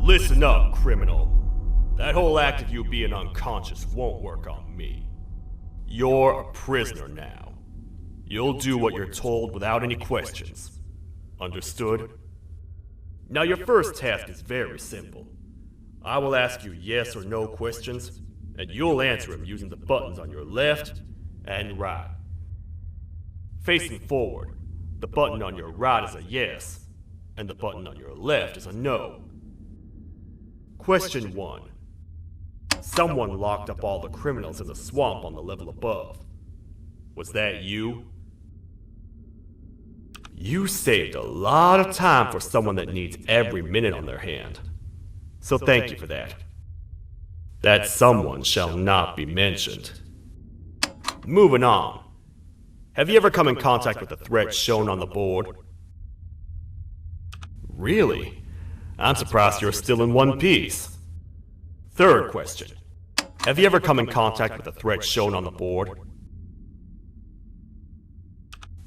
Listen up, criminal. That whole act of you being unconscious won't work on me. You're a prisoner now. You'll do what you're told without any questions. Understood? Now your first task is very simple. I will ask you yes or no questions, and you'll answer them using the buttons on your left and right. Facing forward, the button on your right is a yes, and the button on your left is a no. Question 1. Someone locked up all the criminals in the swamp on the level above. Was that you? You saved a lot of time for someone that needs every minute on their hand. So thank you for that. That someone shall not be mentioned. Moving on. Have you ever come in contact with the threat shown on the board? Really? I'm surprised you're still in one piece. Third question. Have you ever come in contact with the threat shown on the board?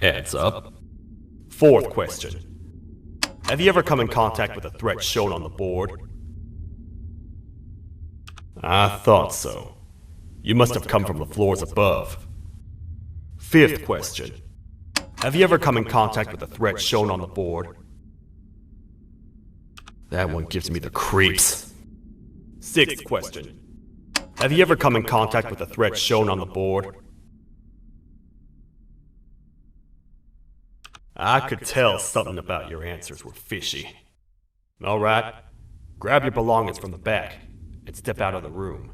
Heads up. Fourth question. Have you ever come in contact with the threat shown on the board? I thought so. You must have come from the floors above. Fifth question. Have you ever come in contact with the threat shown on the board? That one gives me the creeps. Sixth question. Have you ever come in contact with the threat shown on the board? I could tell something about your answers were fishy. Alright, grab your belongings from the back and step out of the room.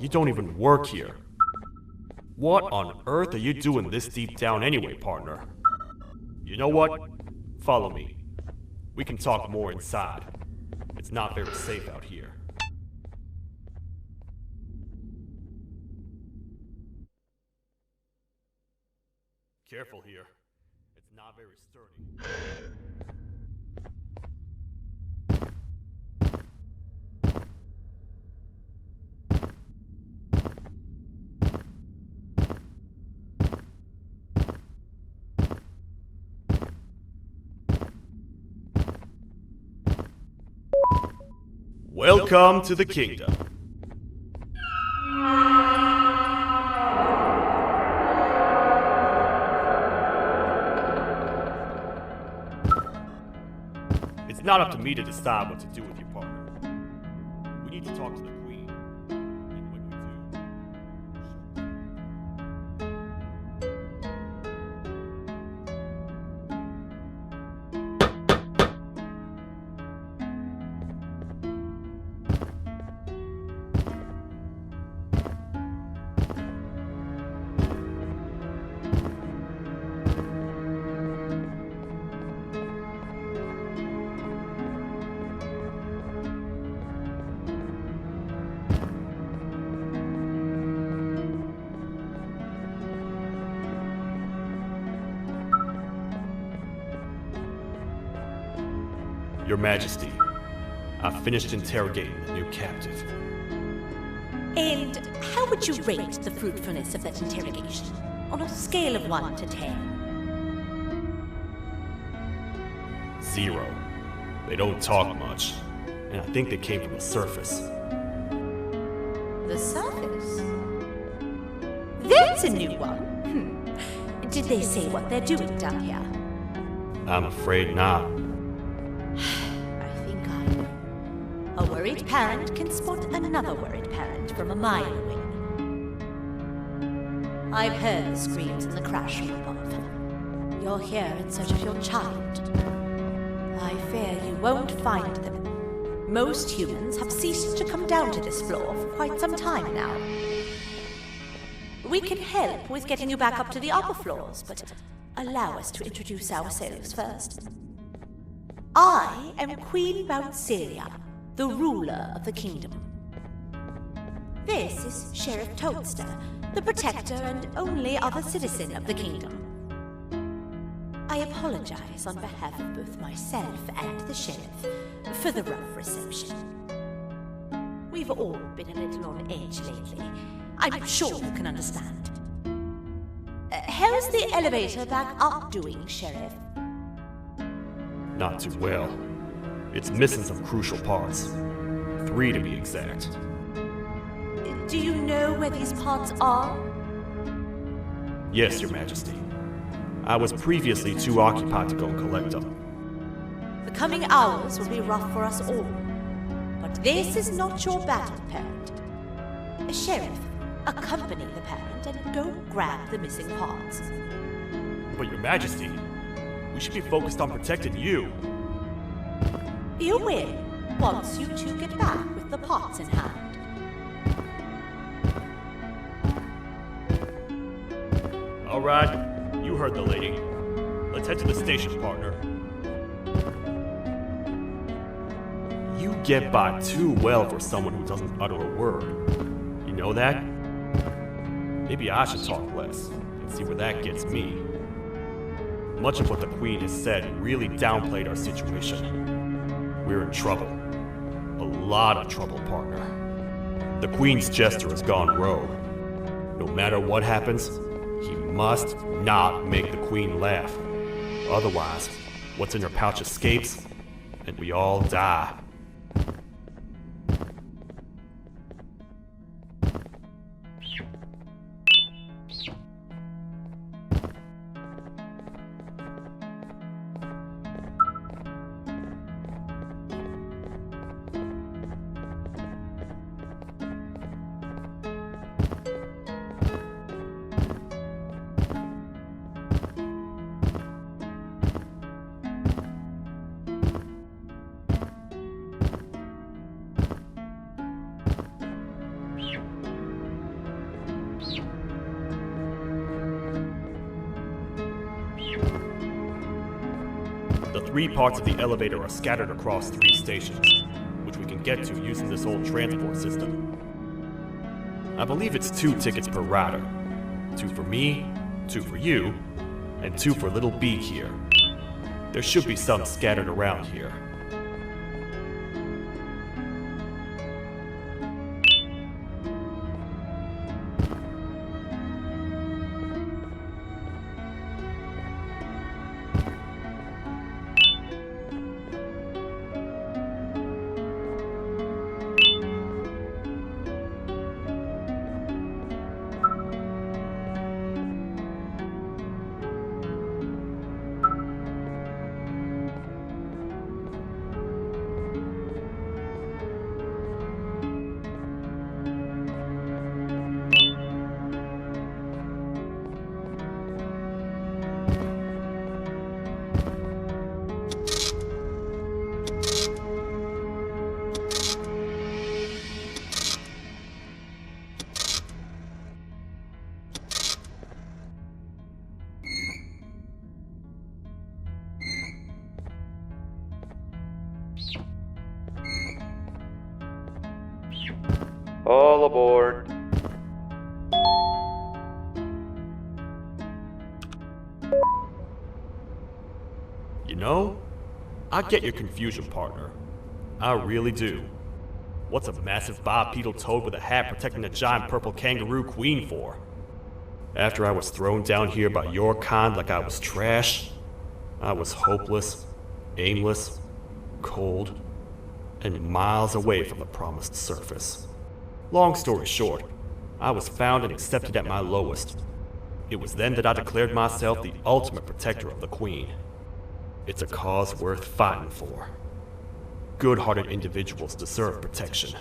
You don't even work here. What on earth are you doing this deep down anyway, partner? You know what? Follow me. We can talk more inside. It's not very safe out here. Careful here. It's not very sturdy. Welcome to the kingdom. It's not up to me to decide what to do with your partner. We need to talk to the queen. And when we do... Your Majesty, I've finished interrogating the new captive. And how would you rate the fruitfulness of that interrogation, on a scale of 1 to 10? 0. They don't talk much. and I think they came from the surface. The surface? That's a new one. Did they say what they're doing down here? I'm afraid not. I think I know. A worried parent can spot another worried parent from a mile away. I've heard the screams in the crash room above. You're here in search of your child. I fear you won't find them. Most humans have ceased to come down to this floor for quite some time now. We can help with getting you back up to the upper floors, but allow us to introduce ourselves first. I am Queen Bouncelia, the ruler of the kingdom. This is Sheriff Toadster, the protector and only other citizen of the kingdom. I apologize on behalf of both myself and the sheriff for the rough reception. We've all been a little on edge lately. I'm sure you can understand. How's the elevator back up doing, Sheriff? Not too well. It's missing some crucial parts. 3 to be exact. Do you know where these parts are? Yes, Your Majesty. I was previously too occupied to go and collect them. The coming hours will be rough for us all. But this is not your battle, parent. Sheriff, accompany the parent and go grab the missing parts. But Your Majesty, we should be focused on protecting you. You will, once you two get back with the parts in hand. All right, you heard the lady. Let's head to the station, partner. You get by too well for someone who doesn't utter a word. You know that? Maybe I should talk less and see where that gets me. Much of what the Queen has said really downplayed our situation. We're in trouble. A lot of trouble, partner. The Queen's Jester has gone rogue. No matter what happens, he must not make the Queen laugh. Otherwise, what's in her pouch escapes, and we all die. The 3 parts of the elevator are scattered across 3 stations, which we can get to using this old transport system. I believe it's 2 tickets per rider. 2 for me, 2 for you, and 2 for Little Beak here. There should be some scattered around here. All aboard. You know, I get your confusion, partner. I really do. What's a massive bipedal toad with a hat protecting a giant purple kangaroo queen for? After I was thrown down here by your kind like I was trash, I was hopeless, aimless, cold, and miles away from the promised surface. Long story short, I was found and accepted at my lowest. It was then that I declared myself the ultimate protector of the Queen. It's a cause worth fighting for. Good-hearted individuals deserve protection.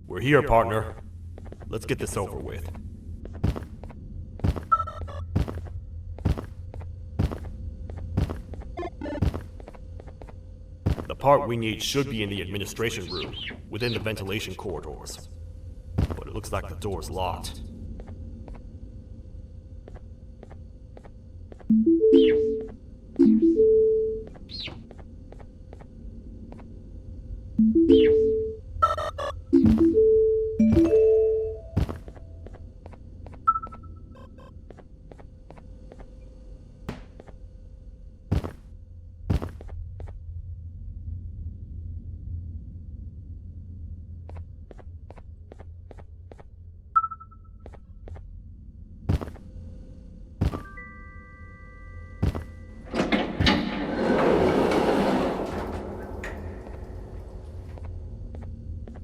We're here, partner. Let's get this over with. The part we need should be in the administration room, within the ventilation corridors. But it looks like the door's locked.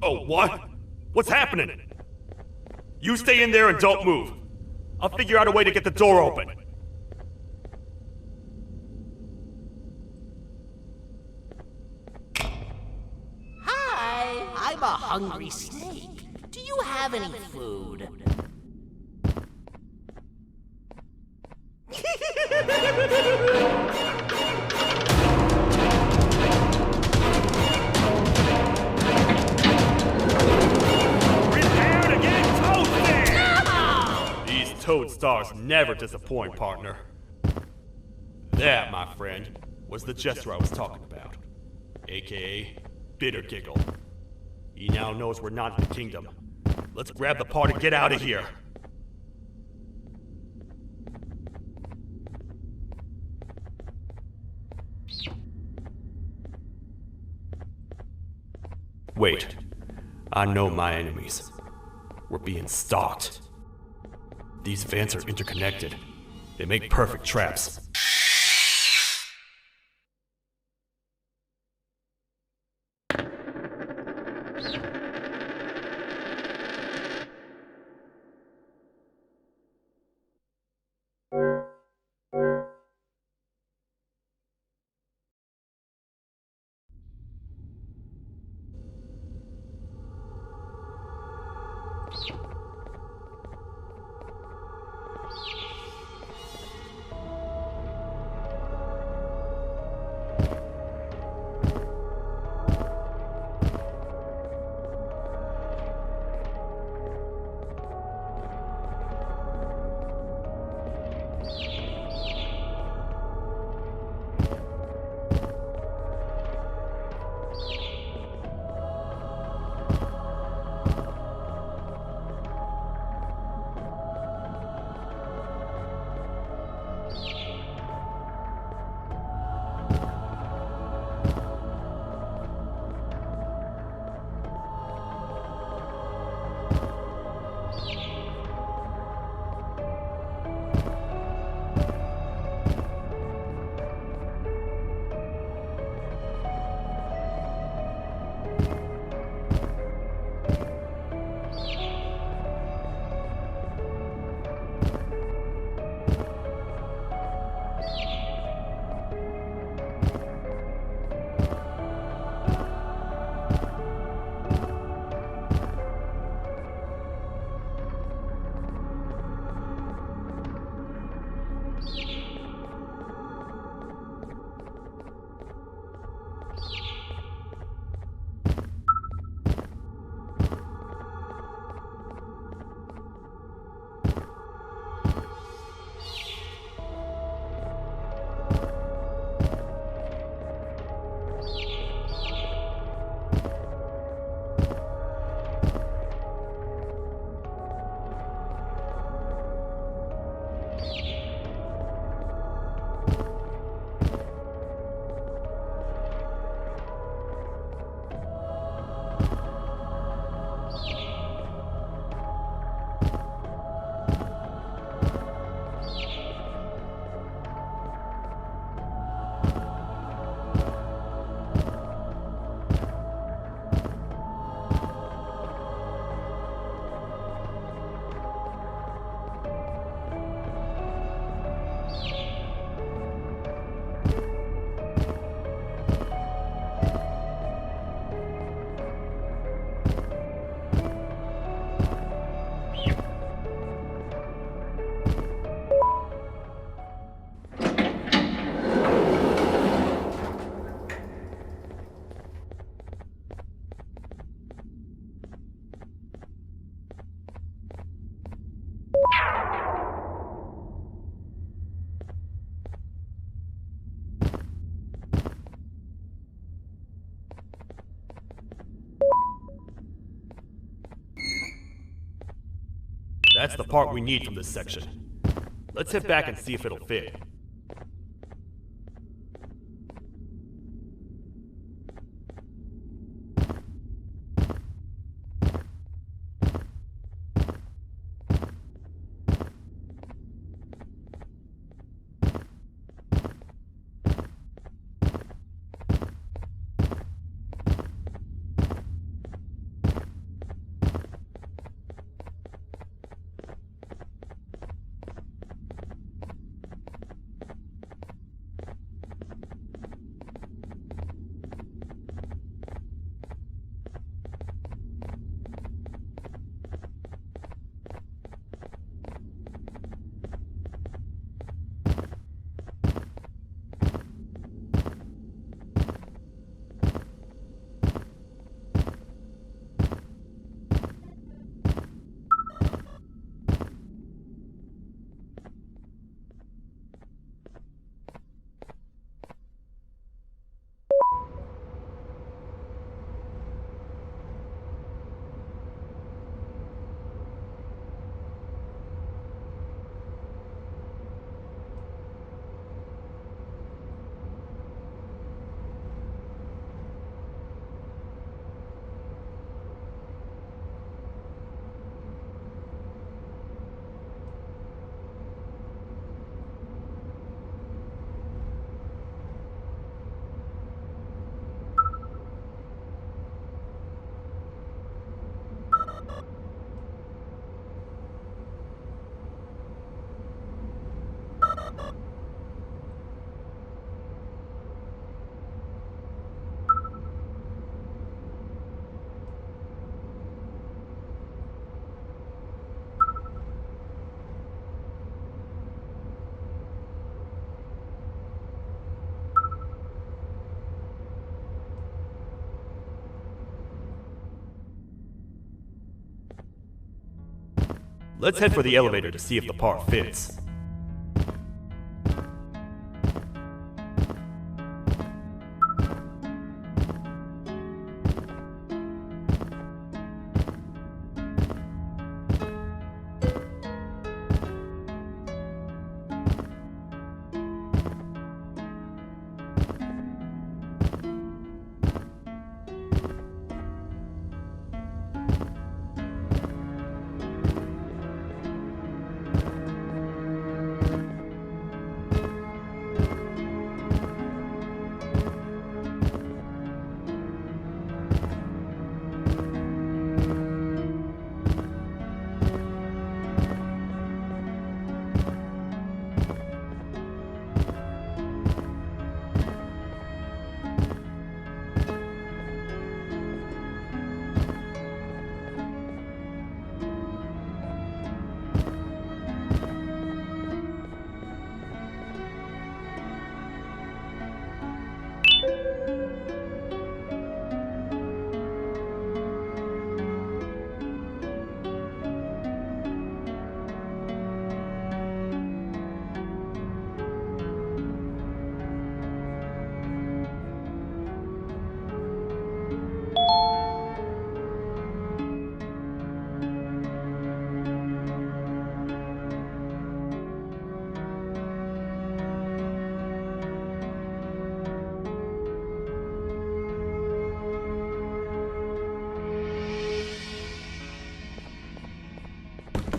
Oh, what? What's happening? You stay in there and don't move. I'll figure out a way to get the door open. Hi, I'm a hungry snake. Do you have any food? Prepare to get toasted! No! These Toadsters never disappoint, partner. That, my friend, was the Jester I was talking about. AKA Bitter Giggle. He now knows we're not in the kingdom. Let's grab the part and get out of here. Wait. I know my enemies. We're being stalked. These vents are interconnected. They make perfect traps. That's the part we need from this section. Let's head back and see if it'll fit. Let's head for the elevator to see if the part fits.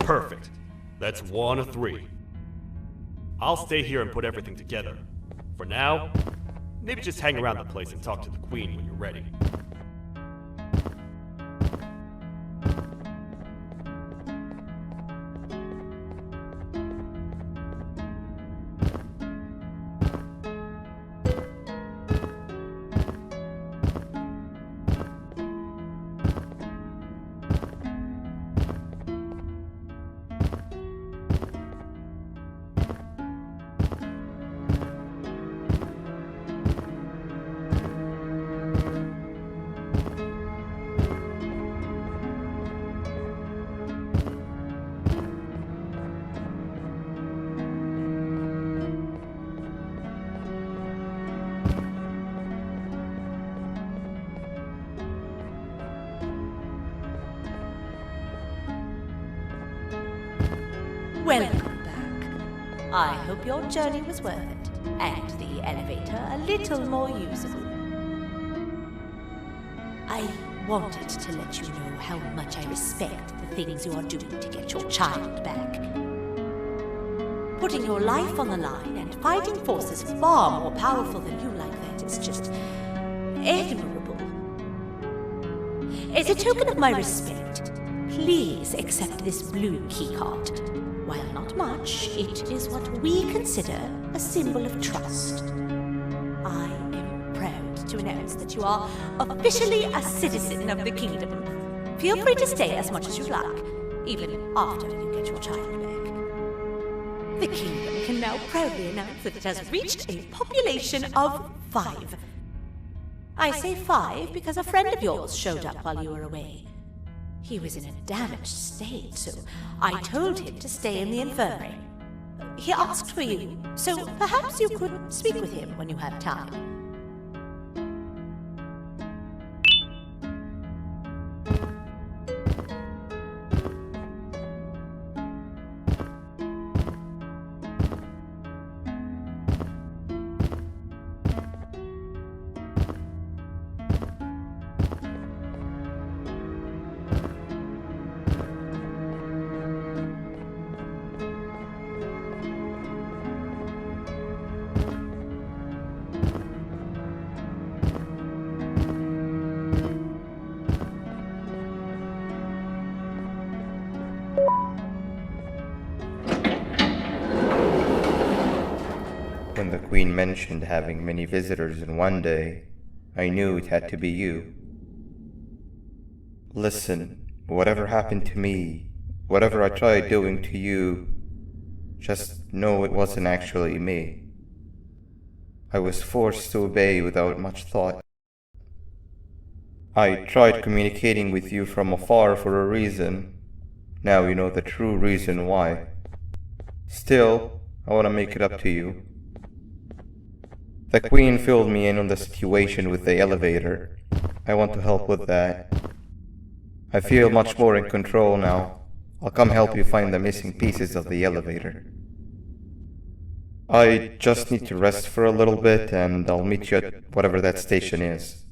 Perfect. That's 1 of 3. I'll stay here and put everything together. For now, maybe just hang around the place and talk to the Queen when you're ready. Welcome back. I hope your journey was worth it, and the elevator a little more usable. I wanted to let you know how much I respect the things you are doing to get your child back. Putting your life on the line and fighting forces far more powerful than you like that is just admirable. As a token of my respect, please accept this blue keycard. While not much, it is what we consider a symbol of trust. I am proud to announce that you are officially a citizen of the kingdom. Feel free to stay as much as you like, even after you get your child back. The kingdom can now proudly announce that it has reached a population of 5. I say 5 because a friend of yours showed up while you were away. He was in a damaged state, so I told him to stay in the infirmary. He asked for you, so perhaps you could speak with him when you have time. When the Queen mentioned having many visitors in one day, I knew it had to be you. Listen, whatever happened to me, whatever I tried doing to you, just know it wasn't actually me. I was forced to obey without much thought. I tried communicating with you from afar for a reason. Now you know the true reason why. Still, I want to make it up to you. The Queen filled me in on the situation with the elevator. I want to help with that. I feel much more in control now. I'll come help you find the missing pieces of the elevator. I just need to rest for a little bit and I'll meet you at whatever that station is.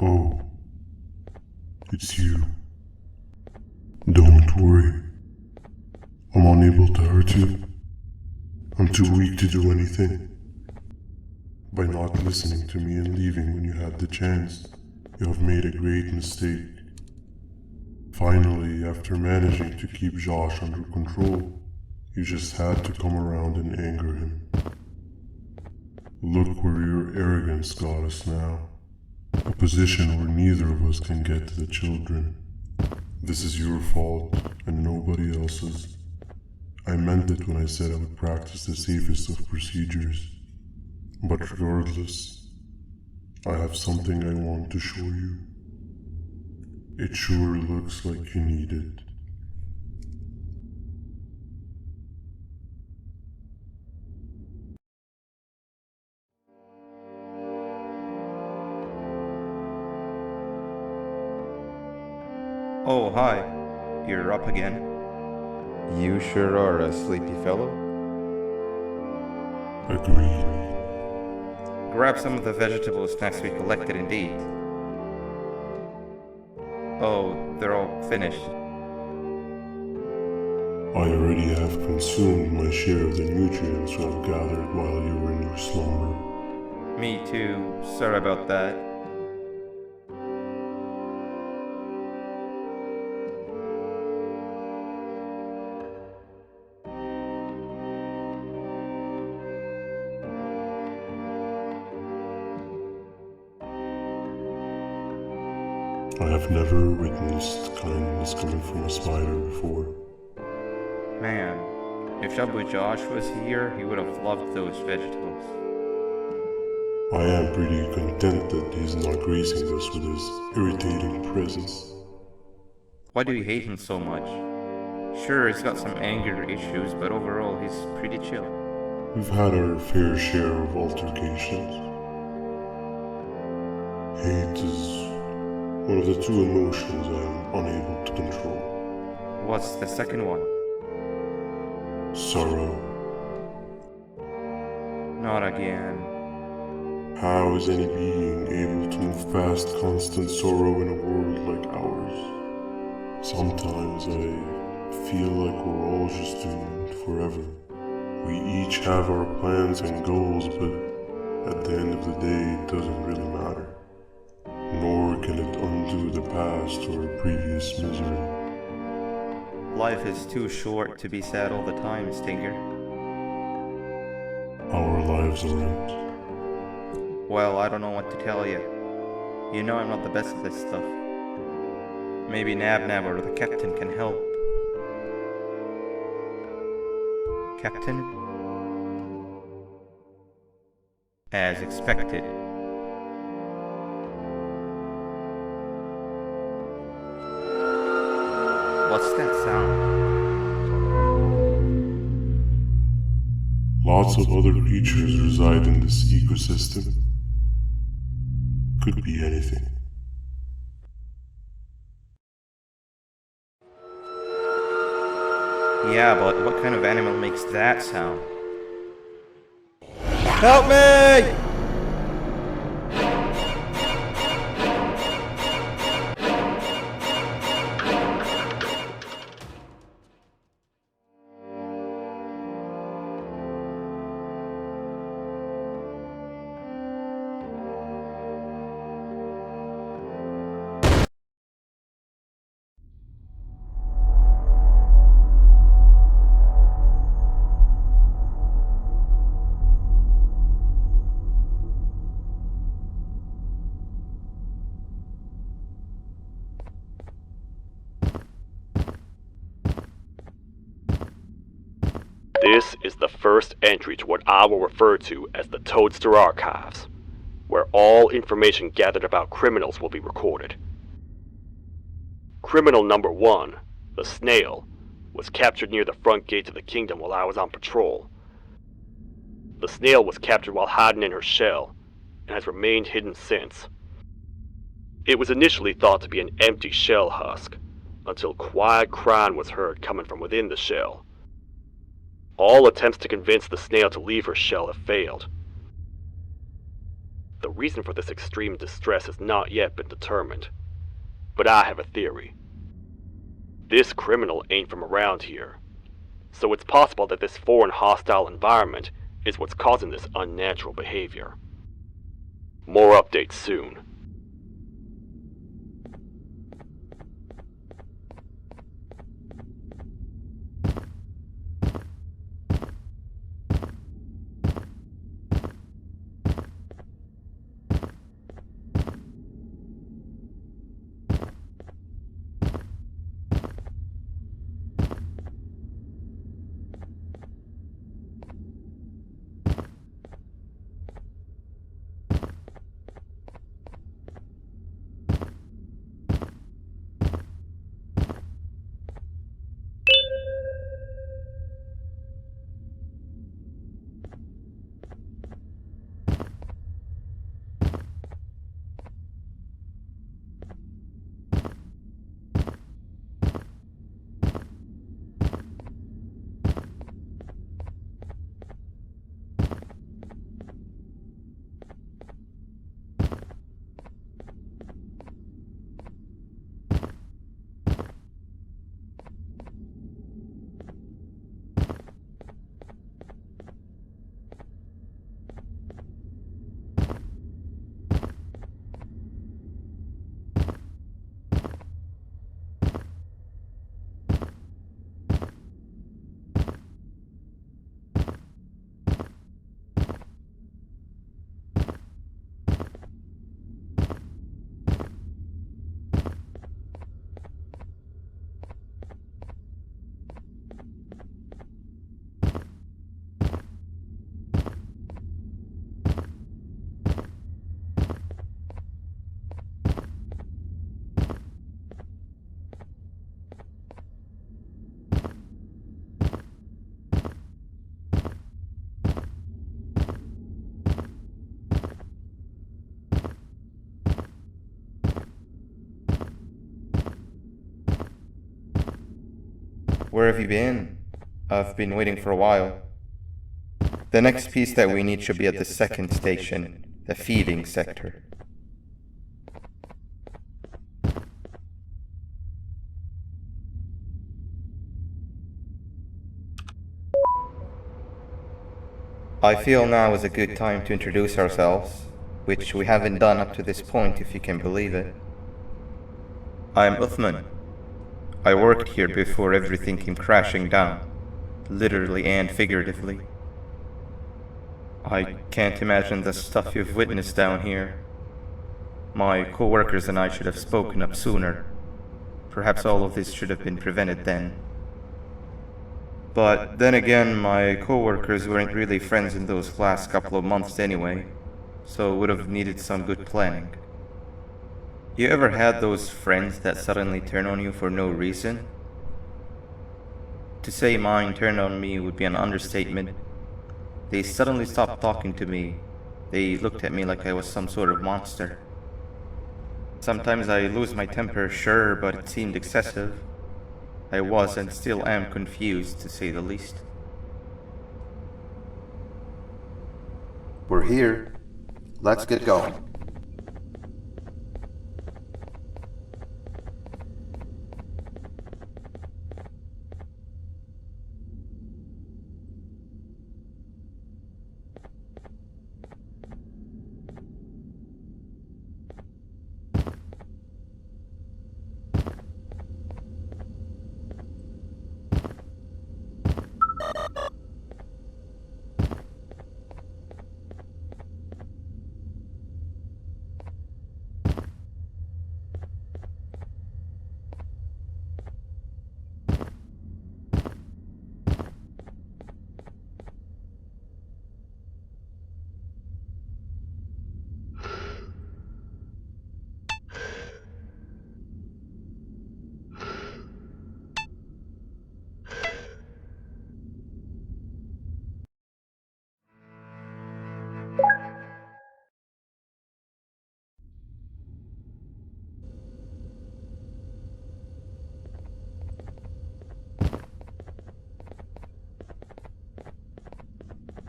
Oh, it's you. Don't worry. I'm unable to hurt you. I'm too weak to do anything. By not listening to me and leaving when you had the chance, you have made a great mistake. Finally, after managing to keep Josh under control, you just had to come around and anger him. Look where your arrogance got us now. A position where neither of us can get to the children. This is your fault, and nobody else's. I meant it when I said I would practice the safest of procedures. But regardless, I have something I want to show you. It sure looks like you need it. Oh, hi. You're up again. You sure are a sleepy fellow. Agreed. Grab some of the vegetable snacks we collected indeed. Oh, they're all finished. I already have consumed my share of the nutrients you have gathered while you were in your slumber. Me too. Sorry about that. I have never witnessed kindness coming from a spider before. Man, if Jabu Josh was here, he would have loved those vegetables. I am pretty content that he's not gracing us with his irritating presence. Why do you hate him so much? Sure, he's got some anger issues, but overall he's pretty chill. We've had our fair share of altercations. Hate is one of the two emotions I am unable to control. What's the second one? Sorrow. Not again. How is any being able to move past constant sorrow in a world like ours? Sometimes I feel like we're all just doomed forever. We each have our plans and goals, but at the end of the day, it doesn't really matter. Nor can it undo the past or previous misery. Life is too short to be sad all the time, Stinger. Our lives aren't. Well, I don't know what to tell you. You know I'm not the best at this stuff. Maybe Nab or the captain can help. Captain? As expected. What's that sound? Lots of other creatures reside in this ecosystem. Could be anything. Yeah, but what kind of animal makes that sound? Help me! This is the first entry to what I will refer to as the Toadster Archives, where all information gathered about criminals will be recorded. Criminal number 1, the snail, was captured near the front gate of the kingdom while I was on patrol. The snail was captured while hiding in her shell, and has remained hidden since. It was initially thought to be an empty shell husk, until quiet crying was heard coming from within the shell. All attempts to convince the snail to leave her shell have failed. The reason for this extreme distress has not yet been determined, but I have a theory. This criminal ain't from around here, so it's possible that this foreign hostile environment is what's causing this unnatural behavior. More updates soon. Where have you been? I've been waiting for a while. The next piece that we need should be at the second station, the feeding sector. I feel now is a good time to introduce ourselves, which we haven't done up to this point, if you can believe it. I'm Uthman. I worked here before everything came crashing down, literally and figuratively. I can't imagine the stuff you've witnessed down here. My co-workers and I should have spoken up sooner. Perhaps all of this should have been prevented then. But then again, my co-workers weren't really friends in those last couple of months anyway, so would have needed some good planning. You ever had those friends that suddenly turn on you for no reason? To say mine turned on me would be an understatement. They suddenly stopped talking to me. They looked at me like I was some sort of monster. Sometimes I lose my temper, sure, but it seemed excessive. I was and still am confused, to say the least. We're here. Let's get going.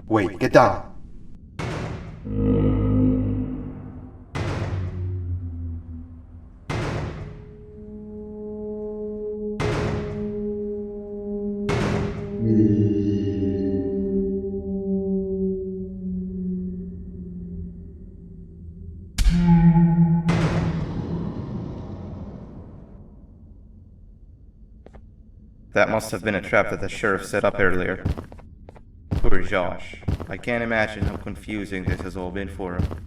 Wait, get down. That must have been a trap that the sheriff set up earlier. Poor Josh. I can't imagine how confusing this has all been for him.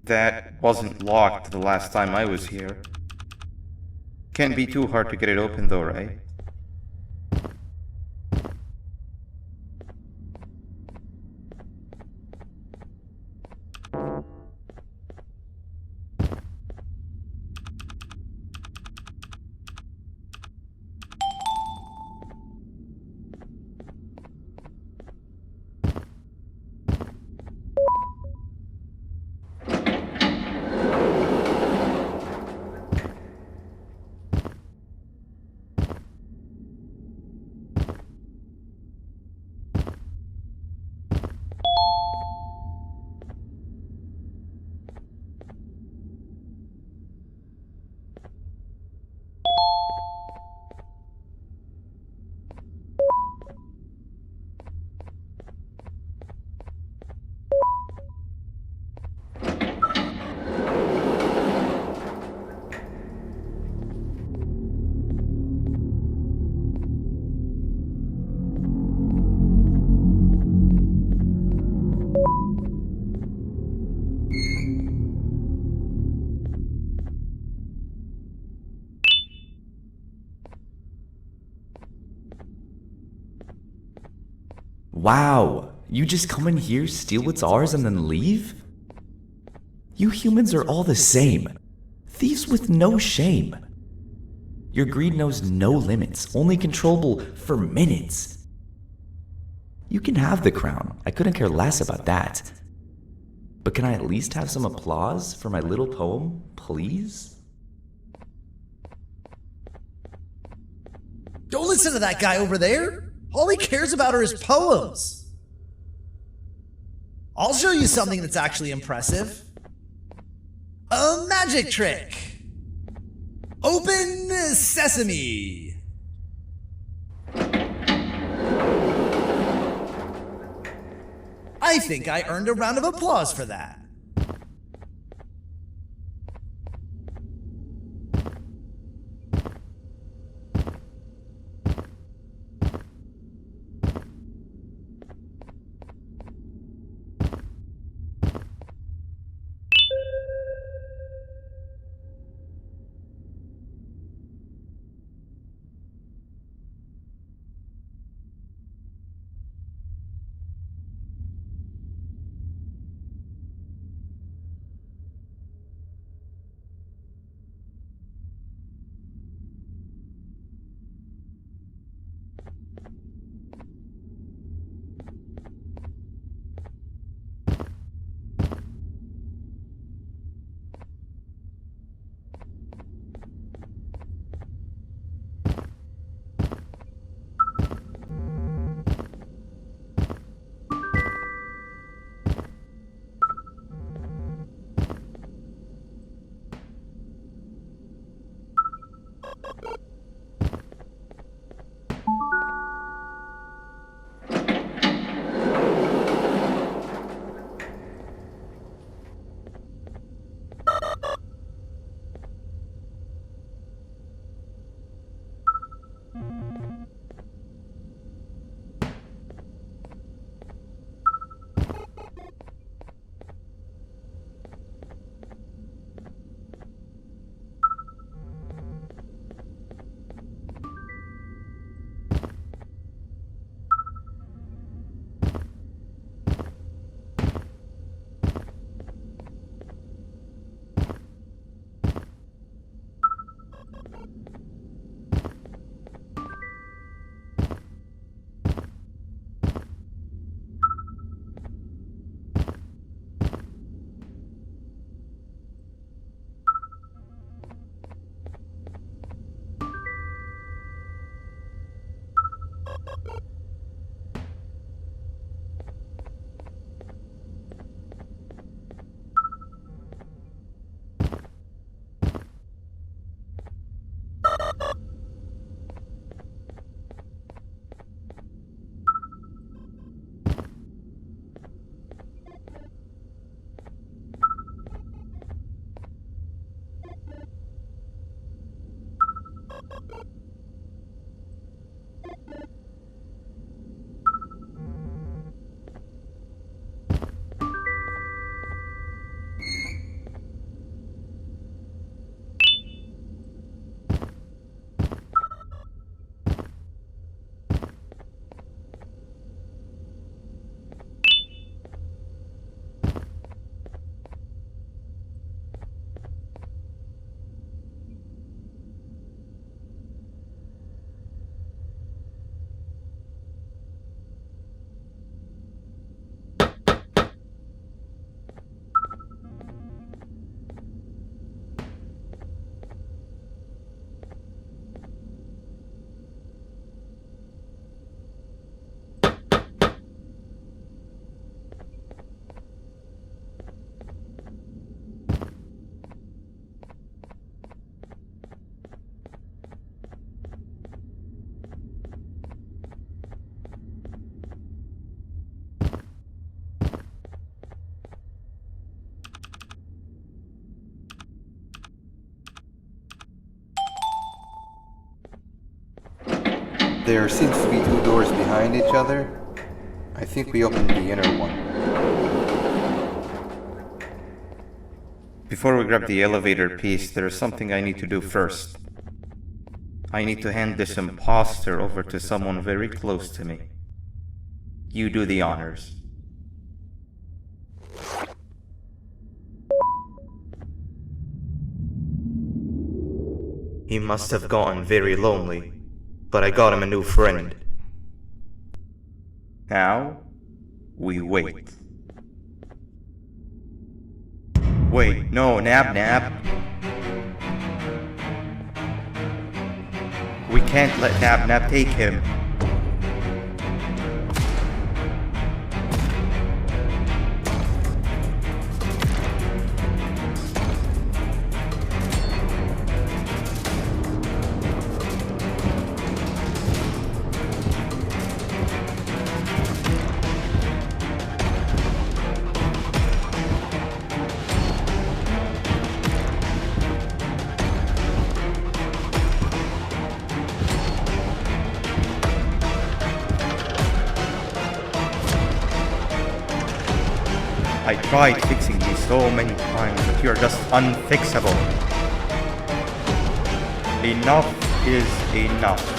That wasn't locked the last time I was here. Can't be too hard to get it open though, right? Wow, you just come in here, steal what's ours, and then leave? You humans are all the same. Thieves with no shame. Your greed knows no limits, only controllable for minutes. You can have the crown, I couldn't care less about that. but can I at least have some applause for my little poem, please? Don't listen to that guy over there. All he cares about are his poems. I'll show you something that's actually impressive. A magic trick. Open sesame. I think I earned a round of applause for that. There seems to be two doors behind each other. I think we opened the inner one. Before we grab the elevator piece, there is something I need to do first. I need to hand this imposter over to someone very close to me. You do the honors. He must have gotten very lonely, but I got him a new friend. Now, we wait. Wait, no, Nab. We can't let Nab take him. I tried fixing you so many times, but you're just unfixable. Enough is enough.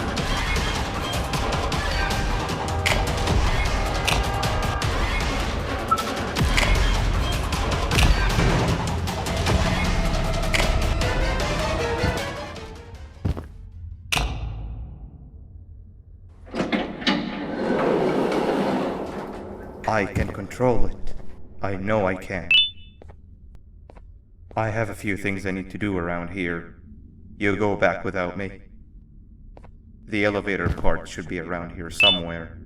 I can control it. I know I can. I have a few things I need to do around here. You go back without me. The elevator part should be around here somewhere.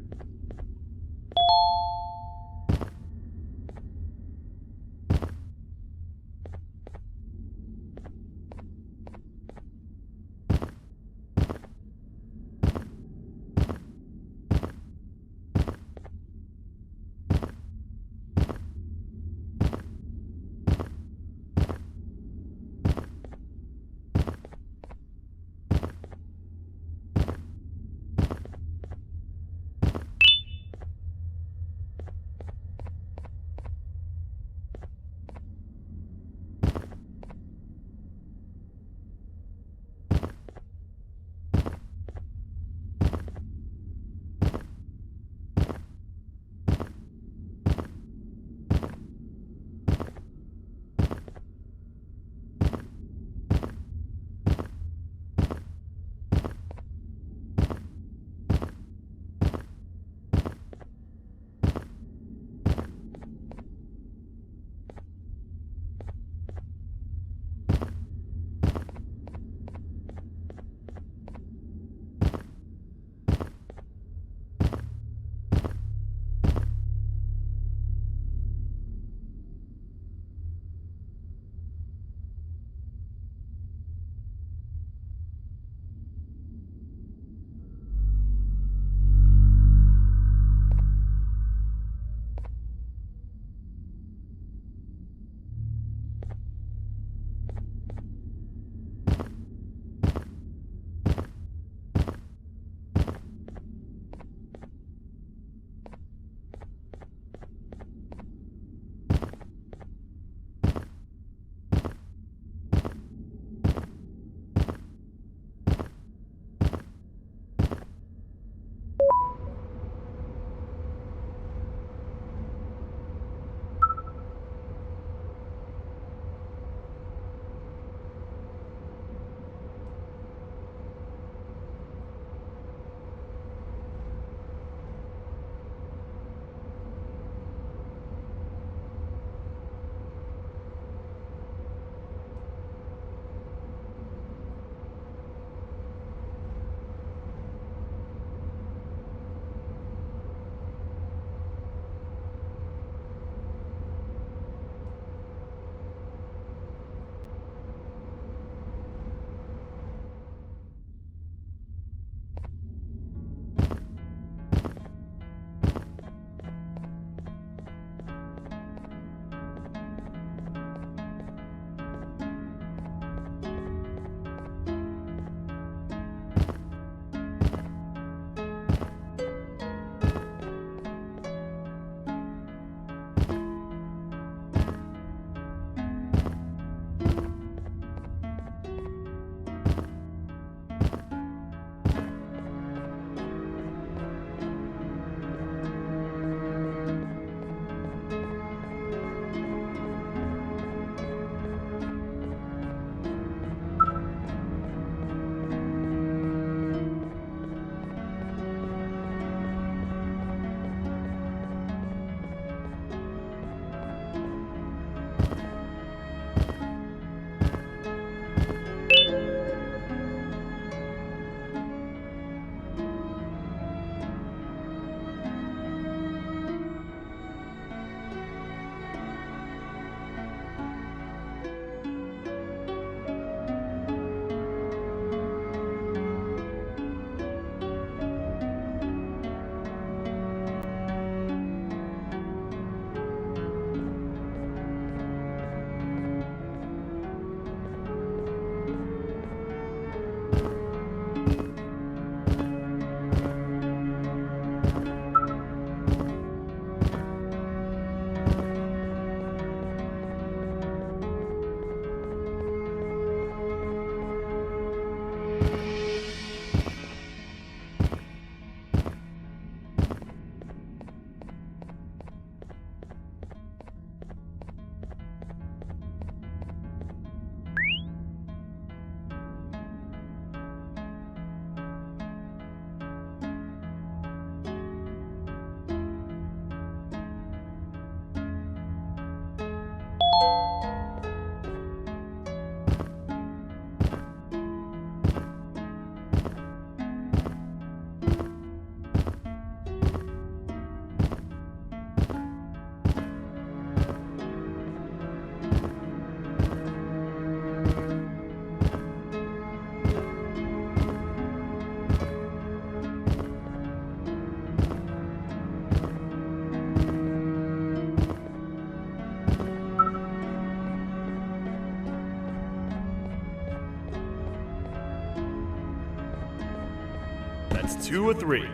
2 or 3.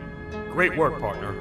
Great work, partner.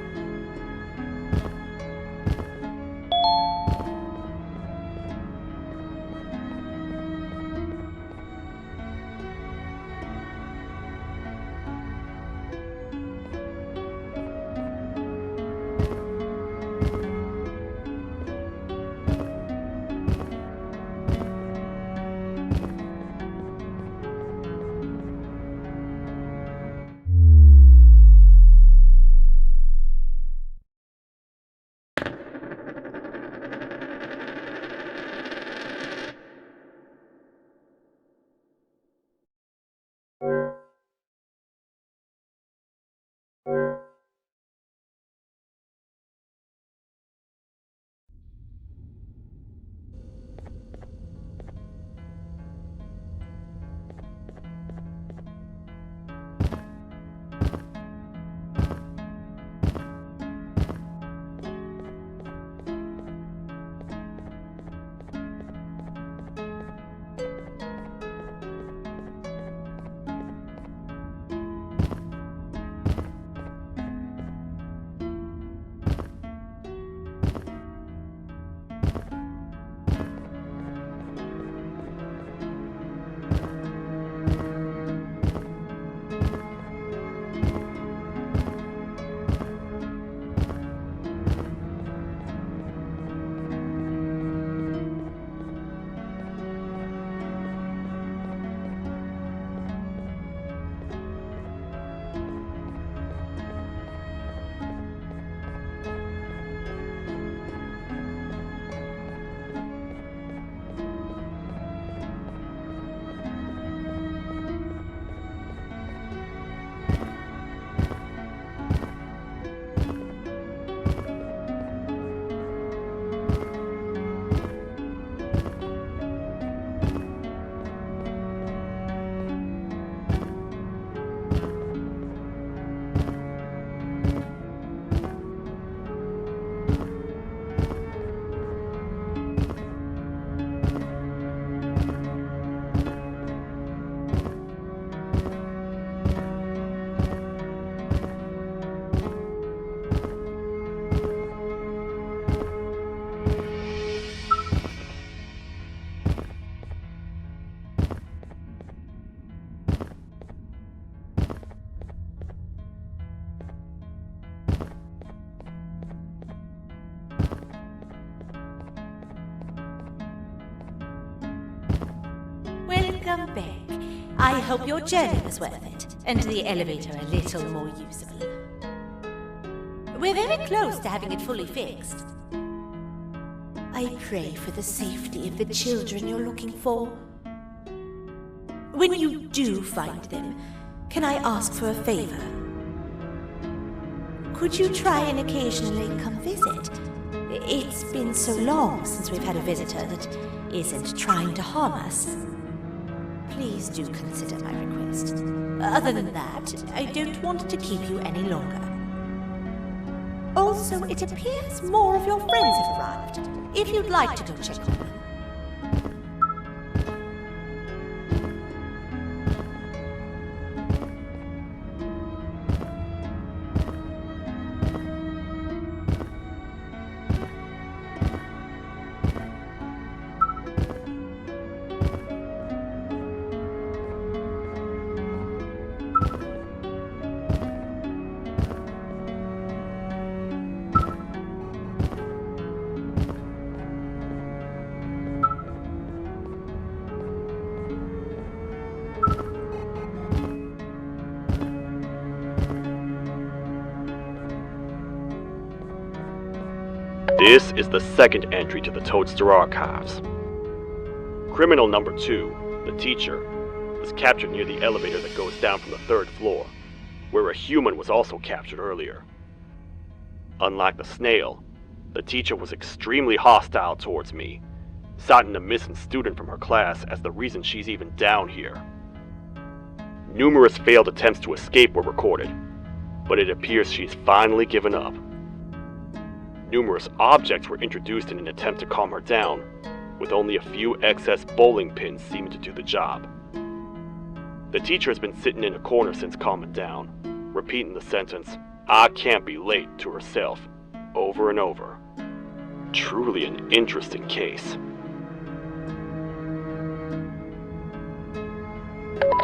Welcome back. I hope your journey was worth it, and the elevator a little more usable. We're very close to having it fully fixed. I pray for the safety of the children you're looking for. When you do find them, can I ask for a favor? Could you try and occasionally come visit? It's been so long since we've had a visitor that isn't trying to harm us. Please do consider my request. Other than that, I don't want to keep you any longer. Also, it appears more of your friends have arrived. If you'd like to go check on them. This is the second entry to the Toadster archives. Criminal number 2, the teacher, was captured near the elevator that goes down from the 3rd floor, where a human was also captured earlier. Unlike the snail, the teacher was extremely hostile towards me, citing a missing student from her class as the reason she's even down here. Numerous failed attempts to escape were recorded, but it appears she's finally given up. Numerous objects were introduced in an attempt to calm her down, with only a few excess bowling pins seeming to do the job. The teacher has been sitting in a corner since calming down, repeating the sentence, "I can't be late," to herself, over and over. Truly an interesting case.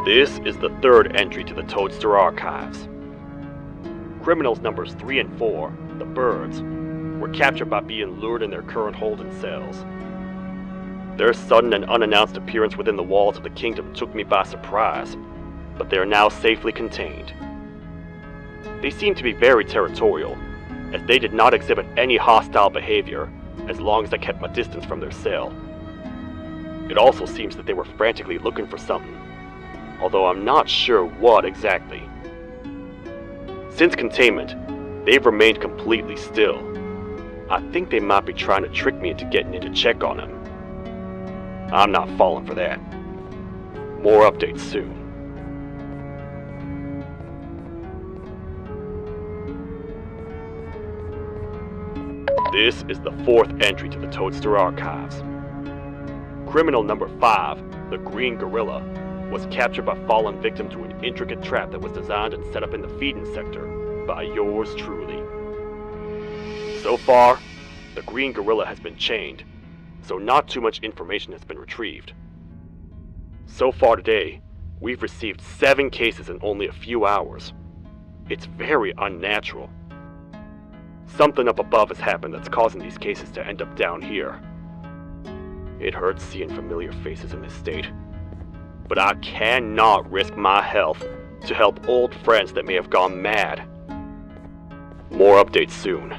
This is the third entry to the Toadster archives. Criminals numbers 3 and 4, the birds, were captured by being lured in their current holding cells. Their sudden and unannounced appearance within the walls of the kingdom took me by surprise, but they are now safely contained. They seem to be very territorial, as they did not exhibit any hostile behavior as long as I kept my distance from their cell. It also seems that they were frantically looking for something, although I'm not sure what exactly. Since containment, they've remained completely still. I think they might be trying to trick me into getting in to check on them. I'm not falling for that. More updates soon. This is the fourth entry to the Toadster archives. Criminal number 5, the Green Gorilla, was captured by falling victim to an intricate trap that was designed and set up in the feeding sector by yours truly. So far, the Green Gorilla has been chained, so not too much information has been retrieved. So far today, we've received 7 cases in only a few hours. It's very unnatural. Something up above has happened that's causing these cases to end up down here. It hurts seeing familiar faces in this state, but I cannot risk my health to help old friends that may have gone mad. More updates soon.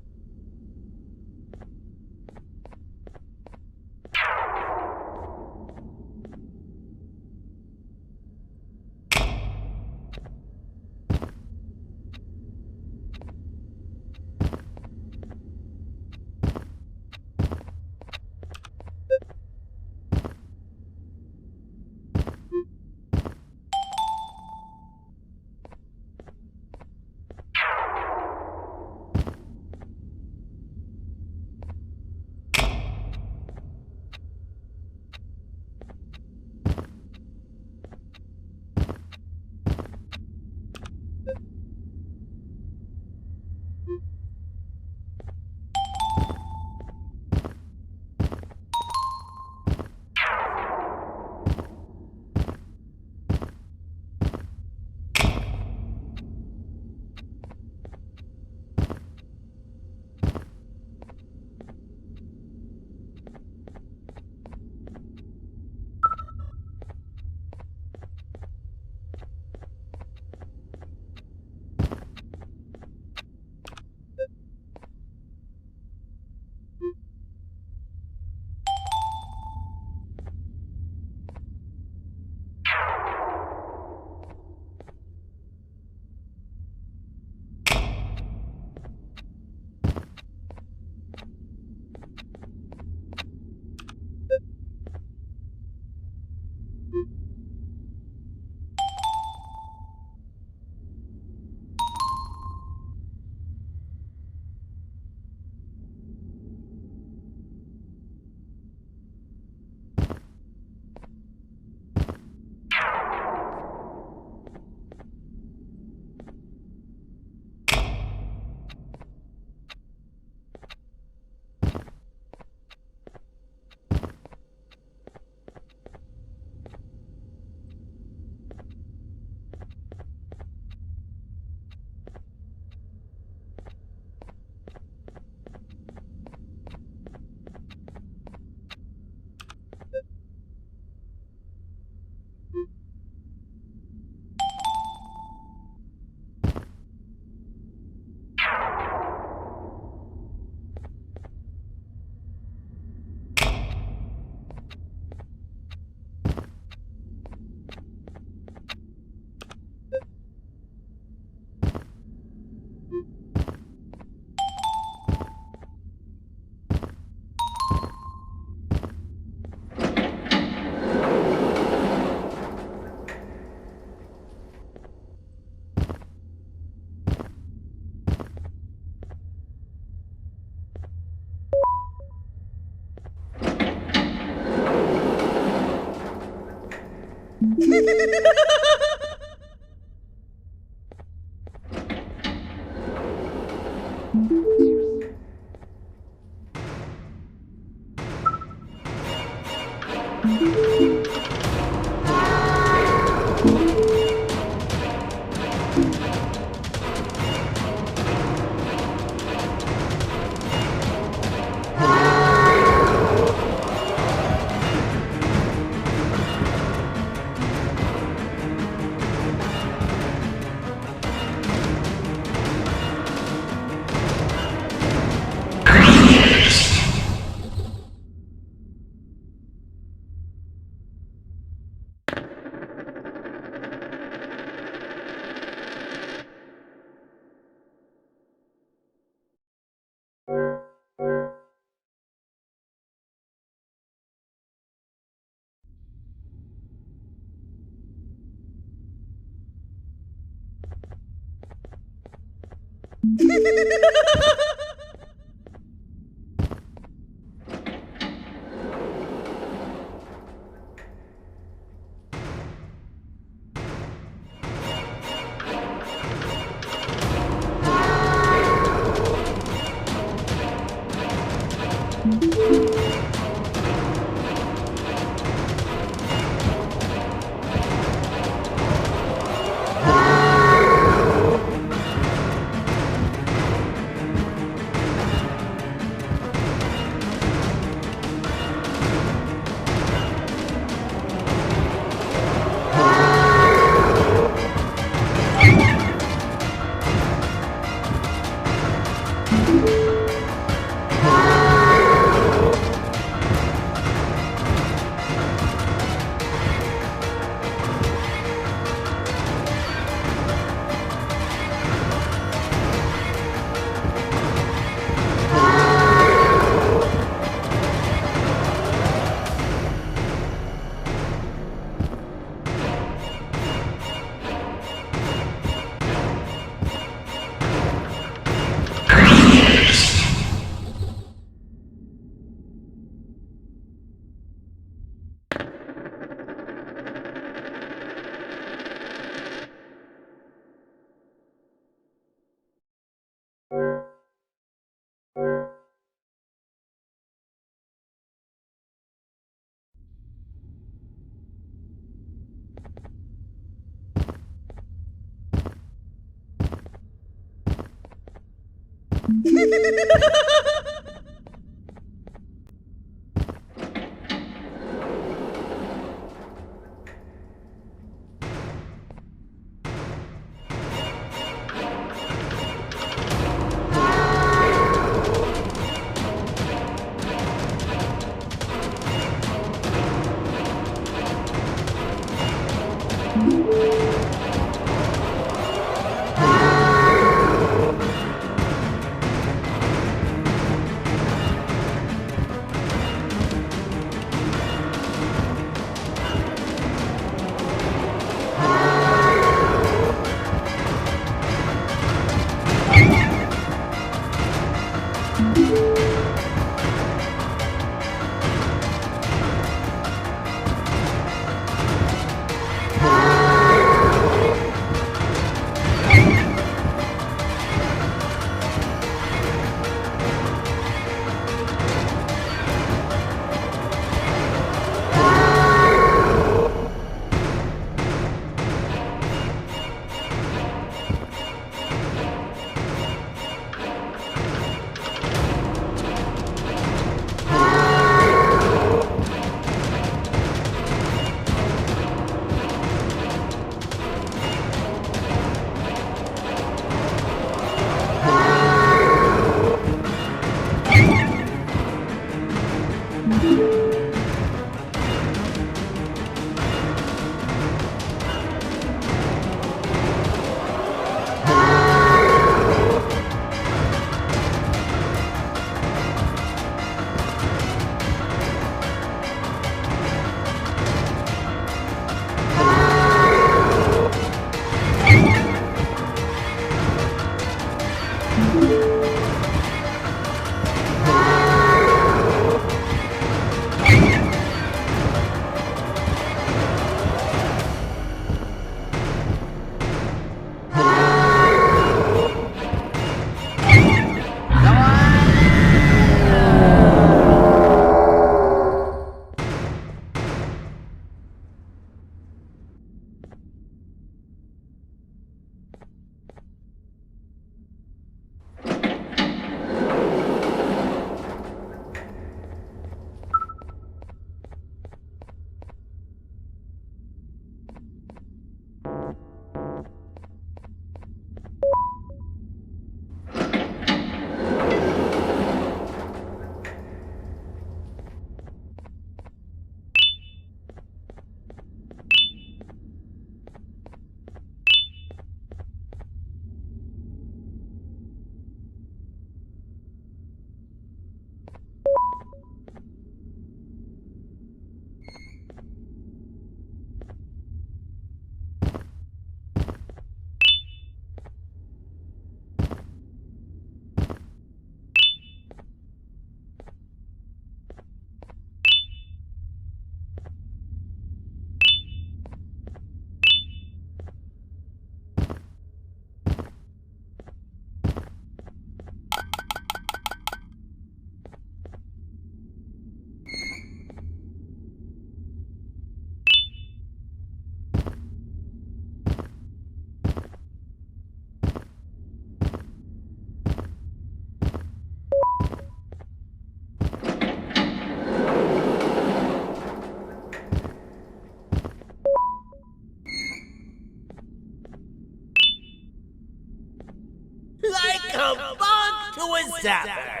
welcome back to a zapper.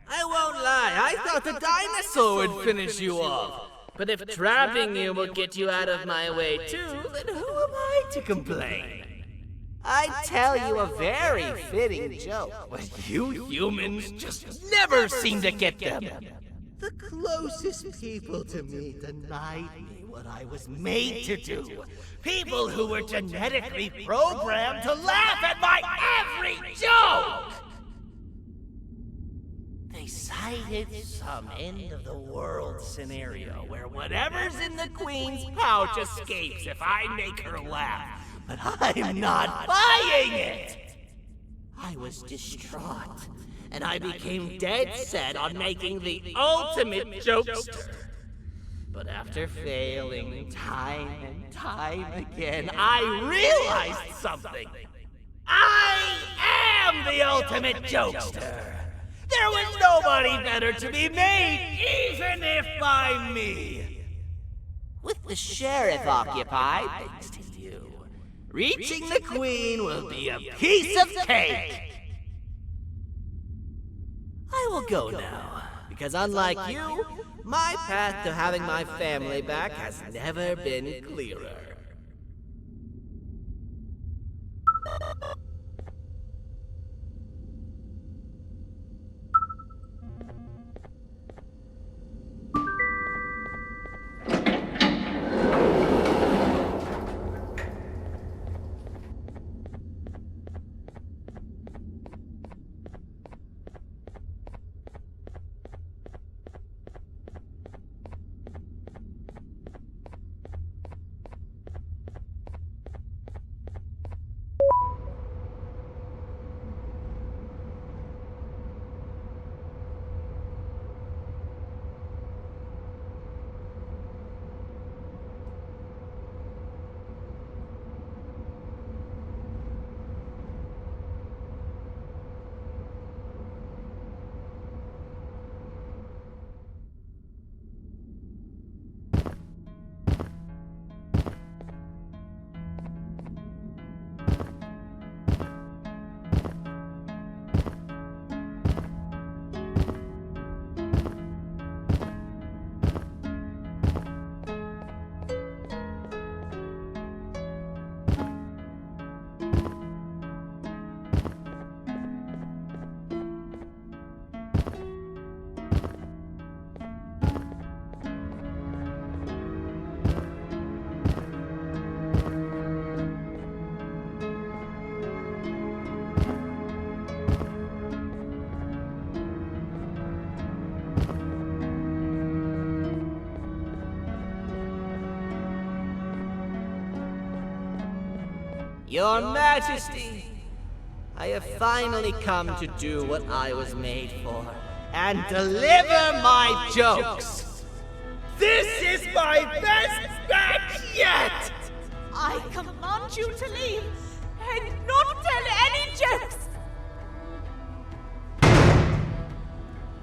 I won't lie, I thought the dinosaur would finish you off. But if trapping you will get you out of my way too, then who am I to complain? I'd tell you a very fitting joke, but you humans just never seem to get them. The closest people to me denied me what I was made to do. People who were genetically programmed to laugh at my every joke! They cited some end-of-the-world scenario where whatever's in the Queen's pouch escapes if I make her laugh. But I'm not buying it! I was distraught, and I became dead set on making the ultimate jokester. But after failing time and time again, I realized something. I am the ultimate jokester! There was nobody better to be made, even if by me! With the sheriff occupied, thanks to you, reaching the Queen will be a piece of cake! I will go now, because unlike you, my path to having my family back has never been clearer. Your Majesty, I have finally come to do what I was made for, and deliver my jokes! This is my best batch yet! I command you to leave and not tell any jokes!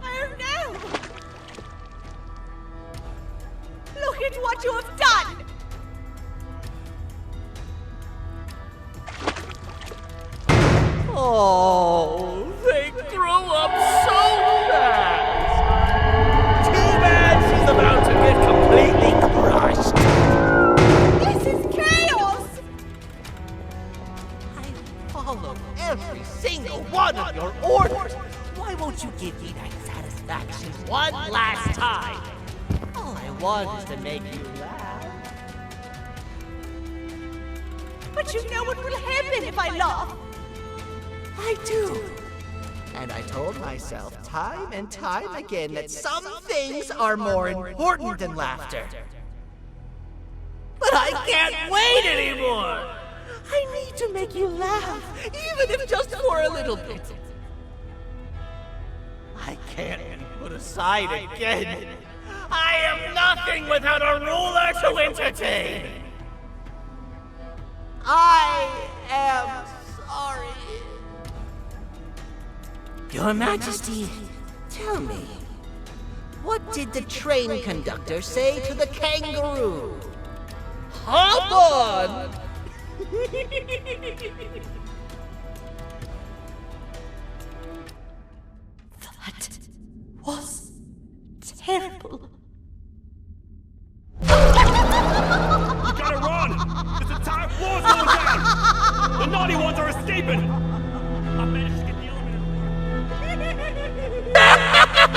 Oh no! Look at what you have done! Oh, they grow up so fast! Too bad she's about to get completely crushed! This is chaos! I follow every single one of your orders! Why won't you give me that satisfaction one last time? All I want is to make you laugh. But you know what will happen if I laugh! I do. And I told myself time and time again that some things are more important than laughter. But I can't wait anymore! I need to make you laugh, even if just for a little bit. I can't be put aside again. I am nothing without a ruler to entertain. I am sorry. Your Majesty, tell me, what did the train conductor say to the kangaroo? Hop on!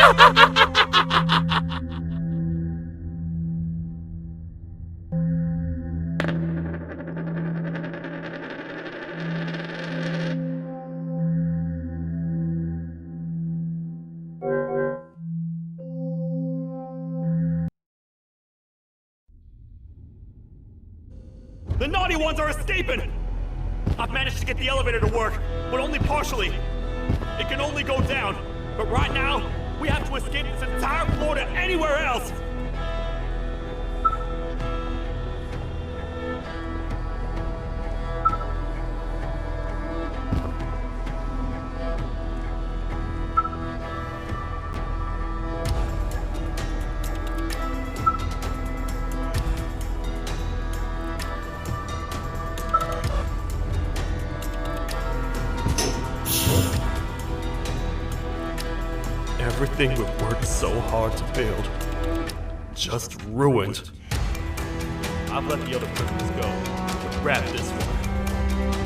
The naughty ones are escaping! I've managed to get the elevator to work, but only partially. It can only go down, but right now, we have to escape this entire floor to anywhere else! Everything we've worked so hard to build, just ruined. I've let the other prisoners go, but grab this one.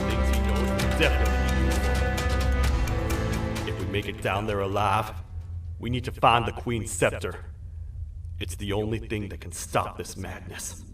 Things he knows will definitely be useful. If we make it down there alive, we need to find the Queen's scepter. It's the only thing that can stop this madness.